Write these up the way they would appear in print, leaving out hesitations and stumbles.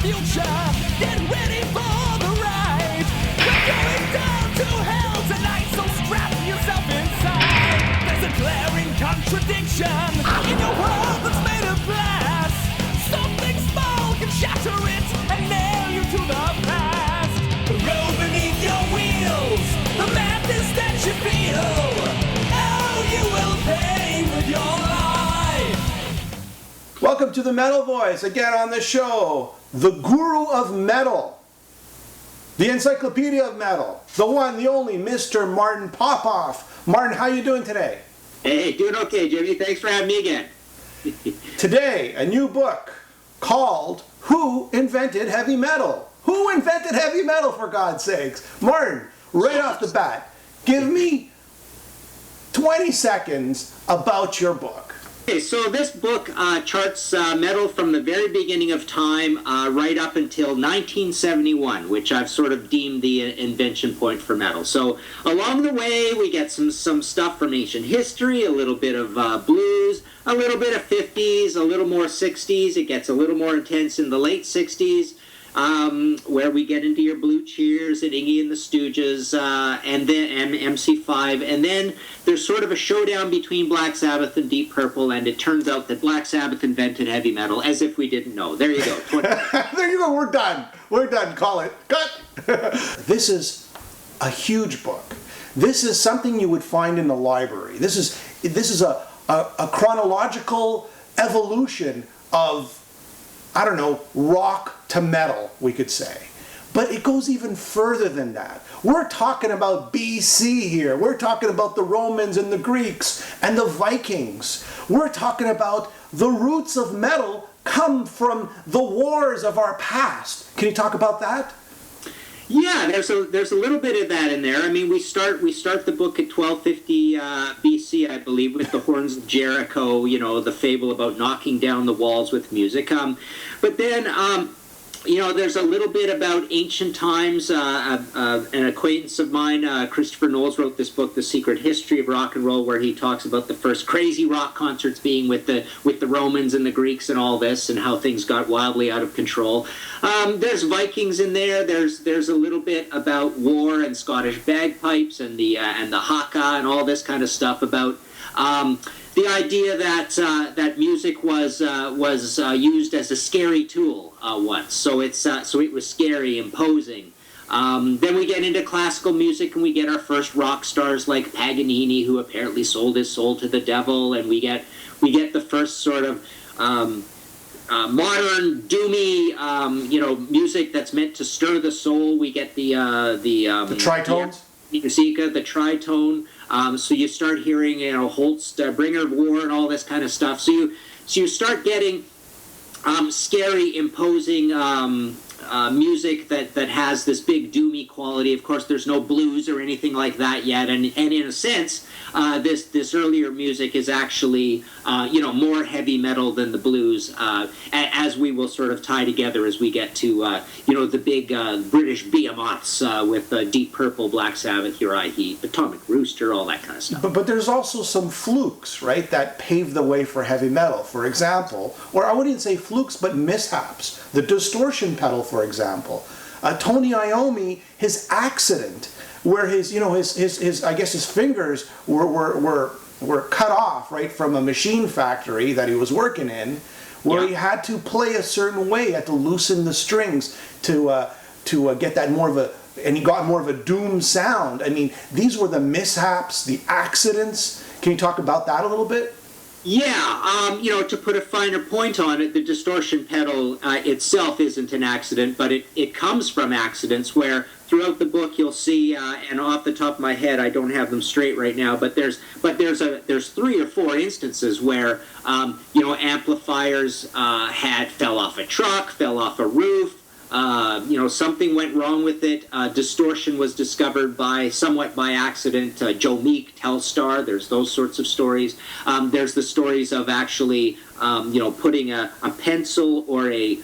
future. Get ready for the ride. We're going down to hell tonight, so strap yourself inside. There's a glaring contradiction in your world that's made of glass. Something small can shatter it and nail you to the past. The road beneath your wheels, the madness that you feel. Oh, you will pay with your life. Welcome to the Metal Voice, again on the show, the guru of metal, the encyclopedia of metal, the one, the only, Mr. Martin Popoff. Martin, how you doing today? Hey, doing okay, Jimmy. Thanks for having me again. Today, a new book called Who Invented Heavy Metal? Who invented heavy metal, for God's sakes? Martin, right off the bat, give me 20 seconds about your book. Okay, so this book charts metal from the very beginning of time right up until 1971, which I've sort of deemed the invention point for metal. So along the way, we get some stuff from ancient history, a little bit of blues, a little bit of 50s, a little more 60s. It gets a little more intense in the late 60s. Where we get into your Blue Cheers and Iggy and the Stooges, and then MC5, and then there's sort of a showdown between Black Sabbath and Deep Purple, and it turns out that Black Sabbath invented heavy metal, as if we didn't know. There you go. There you go. We're done. We're done. Call it. Cut. This is a huge book. This is something you would find in the library. This is a chronological evolution of, I don't know, rock to metal, we could say. But it goes even further than that. We're talking about BC here. We're talking about the Romans and the Greeks and the Vikings. We're talking about the roots of metal come from the wars of our past. Can you talk about that? Yeah, there's a little bit of that in there. I mean, we start the book at 1250 BC, I believe, with the horns of Jericho. You know, the fable about knocking down the walls with music. But then, you know, there's a little bit about ancient times. An acquaintance of mine, Christopher Knowles, wrote this book, The Secret History of Rock and Roll, where he talks about the first crazy rock concerts being with the Romans and the Greeks and all this, and how things got wildly out of control. There's Vikings in there. There's a little bit about war and Scottish bagpipes and the haka and all this kind of stuff about the idea that music was used as a scary tool once. So it was scary, imposing. Then we get into classical music, and we get our first rock stars like Paganini, who apparently sold his soul to the devil, and we get the first sort of modern doomy music that's meant to stir the soul. We get the tritones, the tritone. So you start hearing, Holst, Bringer of War, and all this kind of stuff. So you start getting scary, imposing music that has this big doomy quality. Of course, there's no blues or anything like that yet, and in a sense, this earlier music is actually more heavy metal than the blues, as we will sort of tie together as we get to the big British behemoths with Deep Purple, Black Sabbath, Uriah Heep, Atomic Rooster, all that kind of stuff. But there's also some flukes, right, that paved the way for heavy metal. For example, or I wouldn't say flukes, but mishaps. The distortion pedal, for example. Tony Iommi, his accident, where his I guess his fingers were cut off, right, from a machine factory that he was working in, where he had to play a certain way, had to loosen the strings to get that more of a, and he got more of a doom sound. I mean, these were the mishaps, the accidents. Can you talk about that a little bit? Yeah, to put a finer point on it, the distortion pedal itself isn't an accident, but it comes from accidents where throughout the book you'll see, and off the top of my head I don't have them straight right now, but there's 3 or 4 instances where amplifiers fell off a truck, fell off a roof. Something went wrong with it. Distortion was discovered somewhat by accident. Joe Meek, Telstar, there's those sorts of stories. There's the stories of actually, putting a pencil or a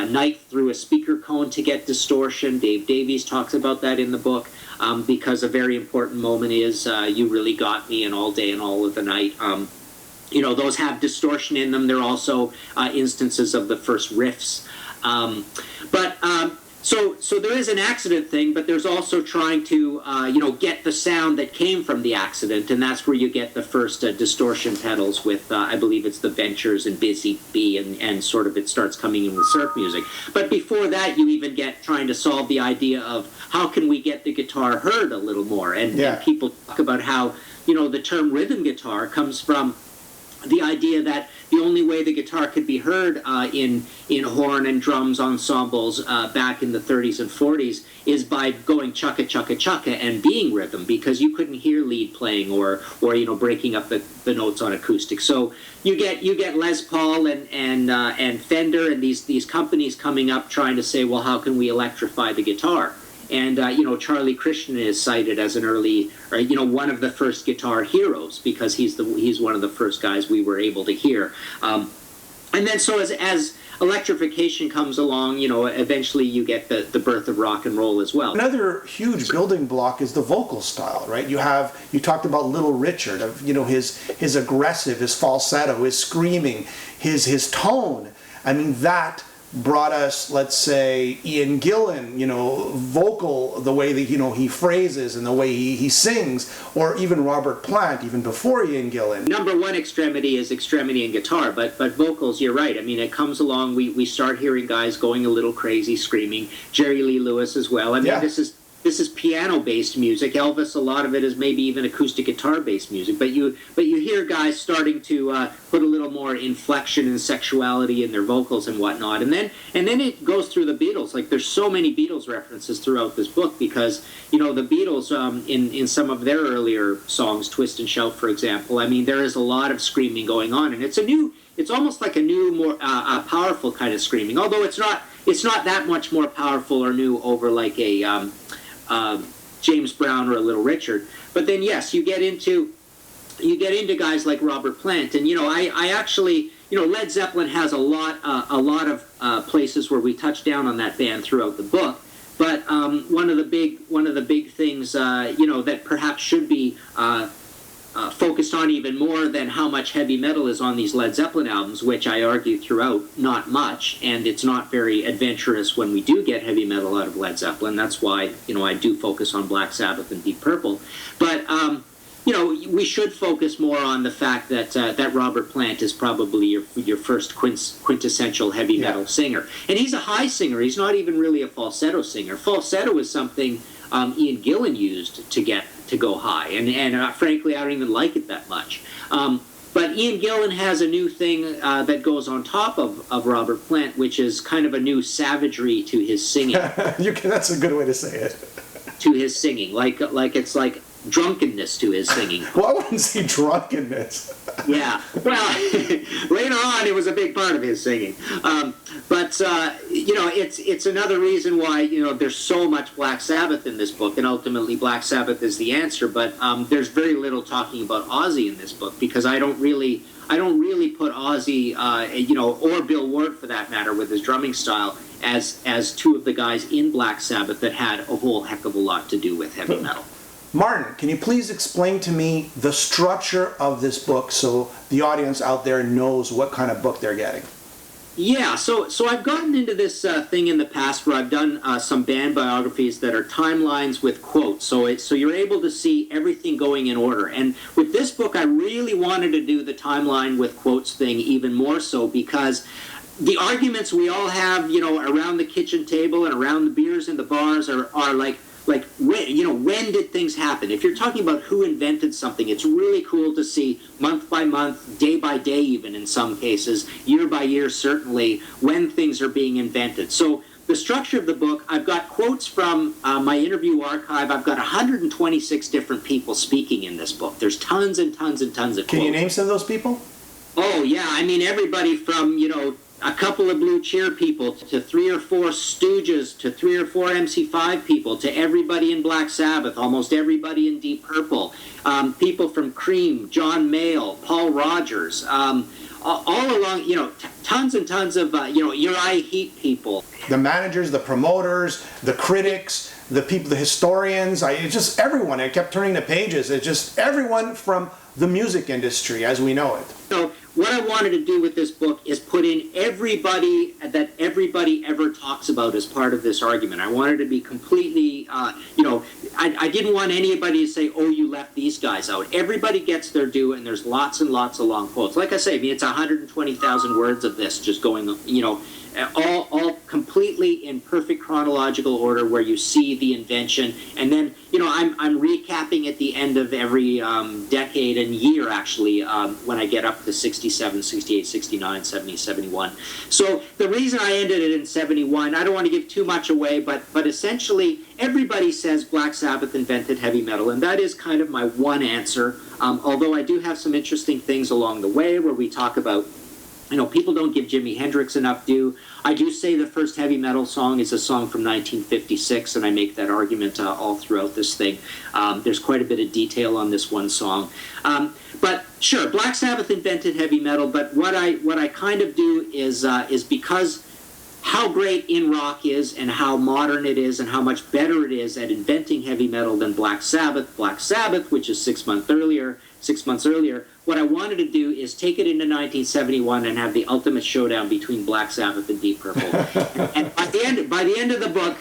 knife through a speaker cone to get distortion. Dave Davies talks about that in the book, because a very important moment is You Really Got Me and All Day and All of the Night. Those have distortion in them. They're also instances of the first riffs. So there is an accident thing, but there's also trying to get the sound that came from the accident, and that's where you get the first distortion pedals with I believe it's the Ventures and Busy Bee, and sort of it starts coming in with surf music. But before that, you even get trying to solve the idea of how can we get the guitar heard a little more, and people talk about how the term rhythm guitar comes from the idea that the only way the guitar could be heard in horn and drums ensembles back in the 30s and 40s is by going chukka chukka chukka and being rhythm, because you couldn't hear lead playing or breaking up the notes on acoustic. So you get Les Paul and Fender and these companies coming up trying to say, well, how can we electrify the guitar? And Charlie Christian is cited as an early, one of the first guitar heroes, because he's one of the first guys we were able to hear. And then so as electrification comes along, eventually you get the birth of rock and roll as well. Another huge building block is the vocal style, right? You talked about Little Richard, of his aggressive, his falsetto, his screaming, his tone. I mean, that brought us, let's say, Ian Gillan, vocal, the way that, he phrases and the way he sings, or even Robert Plant, even before Ian Gillan. Number one extremity is extremity in guitar, but vocals, you're right. I mean, it comes along, we start hearing guys going a little crazy, screaming. Jerry Lee Lewis as well. I mean, this is piano-based music. Elvis, a lot of it is maybe even acoustic guitar-based music. But you hear guys starting to put a little more inflection and sexuality in their vocals and whatnot. And then it goes through the Beatles. Like, there's so many Beatles references throughout this book, because the Beatles in some of their earlier songs, Twist and Shout, for example. I mean, there is a lot of screaming going on, and it's almost like a new, more powerful kind of screaming. Although it's not that much more powerful or new over like a James Brown or a Little Richard. But then yes, you get into guys like Robert Plant, and I actually Led Zeppelin has a lot of places where we touch down on that band throughout the book. But one of the big things that perhaps should be focused on even more than how much heavy metal is on these Led Zeppelin albums, which I argue throughout, not much, and it's not very adventurous when we do get heavy metal out of Led Zeppelin. That's why, I do focus on Black Sabbath and Deep Purple. But, we should focus more on the fact that Robert Plant is probably your first quintessential heavy metal singer. And he's a high singer. He's not even really a falsetto singer. Falsetto is something Ian Gillan used to go high, and frankly, I don't even like it that much. But Ian Gillan has a new thing that goes on top of Robert Plant, which is kind of a new savagery to his singing. That's a good way to say it. To his singing, like it's like drunkenness to his singing. Well, I wouldn't say drunkenness. Yeah. Well, later on, it was a big part of his singing. But it's another reason why there's so much Black Sabbath in this book, and ultimately Black Sabbath is the answer. But there's very little talking about Ozzy in this book, because I don't really put Ozzy, or Bill Ward for that matter, with his drumming style, as two of the guys in Black Sabbath that had a whole heck of a lot to do with heavy metal. Martin, can you please explain to me the structure of this book so the audience out there knows what kind of book they're getting? Yeah, so I've gotten into this thing in the past where I've done some band biographies that are timelines with quotes. So you're able to see everything going in order. And with this book, I really wanted to do the timeline with quotes thing even more so, because the arguments we all have, around the kitchen table and around the beers in the bars are like when did things happen? If you're talking about who invented something, it's really cool to see month by month, day by day even in some cases, year by year certainly, when things are being invented. So the structure of the book, I've got quotes from my interview archive. I've got 126 different people speaking in this book. There's tons and tons and tons of quotes. Can you name some of those people? Oh, yeah. I mean, everybody from, a couple of Blue Cheer people to 3 or 4 Stooges to 3 or 4 MC5 people to everybody in Black Sabbath, almost everybody in Deep Purple, people from Cream, John Mayall, Paul Rogers, all along, tons and tons of, Uriah Heep people. The managers, the promoters, the critics, the people, the historians, it's just everyone. I kept turning the pages. It's just everyone from the music industry as we know it. So what I wanted to do with this book is put in everybody that everybody ever talks about as part of this argument. I wanted to be completely, I didn't want anybody to say, oh, you left these guys out. Everybody gets their due, and there's lots and lots of long quotes. Like I say, I mean, it's 120,000 words of this just going, all completely in perfect chronological order where you see the invention. And then, I'm recapping at the end of every decade and year, actually, when I get up to 67, 68, 69, 70, 71. So the reason I ended it in 71, I don't want to give too much away, but essentially everybody says Black Sabbath invented heavy metal, and that is kind of my one answer, although I do have some interesting things along the way where we talk about people don't give Jimi Hendrix enough due. I do say the first heavy metal song is a song from 1956, and I make that argument all throughout this thing. There's quite a bit of detail on this one song. But sure, Black Sabbath invented heavy metal, but what I kind of do is because how great in rock is and how modern it is and how much better it is at inventing heavy metal than Black Sabbath, which is 6 months earlier, what I wanted to do is take it into 1971 and have the ultimate showdown between Black Sabbath and Deep Purple. And by the end of the book,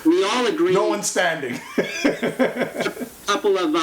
we all agree. No one's standing. A couple of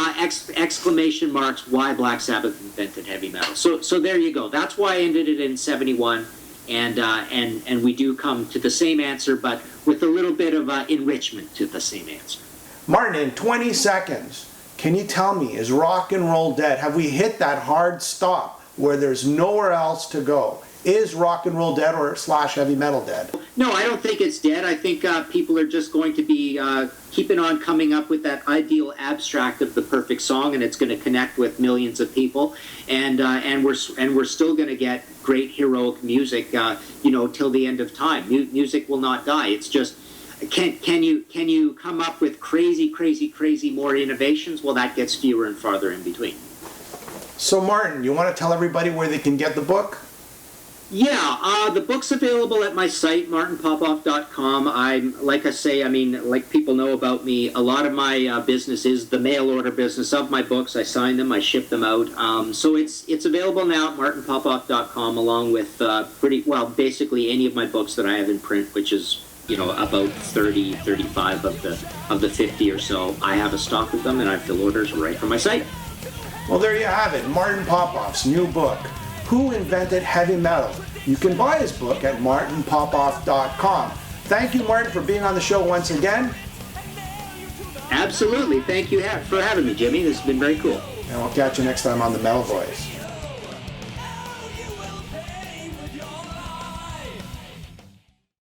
exclamation marks why Black Sabbath invented heavy metal. So there you go. That's why I ended it in 71, and we do come to the same answer, but with a little bit of enrichment to the same answer. Martin, in 20 seconds, can you tell me, is rock and roll dead? Have we hit that hard stop where there's nowhere else to go? Is rock and roll dead or / heavy metal dead? No, I don't think it's dead. I think people are just going to be keeping on coming up with that ideal abstract of the perfect song, and it's going to connect with millions of people. And we're still going to get great heroic music, till the end of time. Music will not die. It's just can you come up with crazy more innovations? Well, that gets fewer and farther in between. So Martin, you want to tell everybody where they can get the book? Yeah, the book's available at my site, martinpopoff.com. Like people know about me, a lot of my business is the mail order business of my books. I sign them, I ship them out. So it's available now at martinpopoff.com, along with basically any of my books that I have in print, which is about 30, 35 of the 50 or so. I have a stock of them, and I fill orders right from my site. Well, there you have it, Martin Popoff's new book, Who Invented Heavy Metal? You can buy his book at martinpopoff.com. Thank you, Martin, for being on the show once again. Absolutely. Thank you for having me, Jimmy. This has been very cool. And we'll catch you next time on The Metal Voice.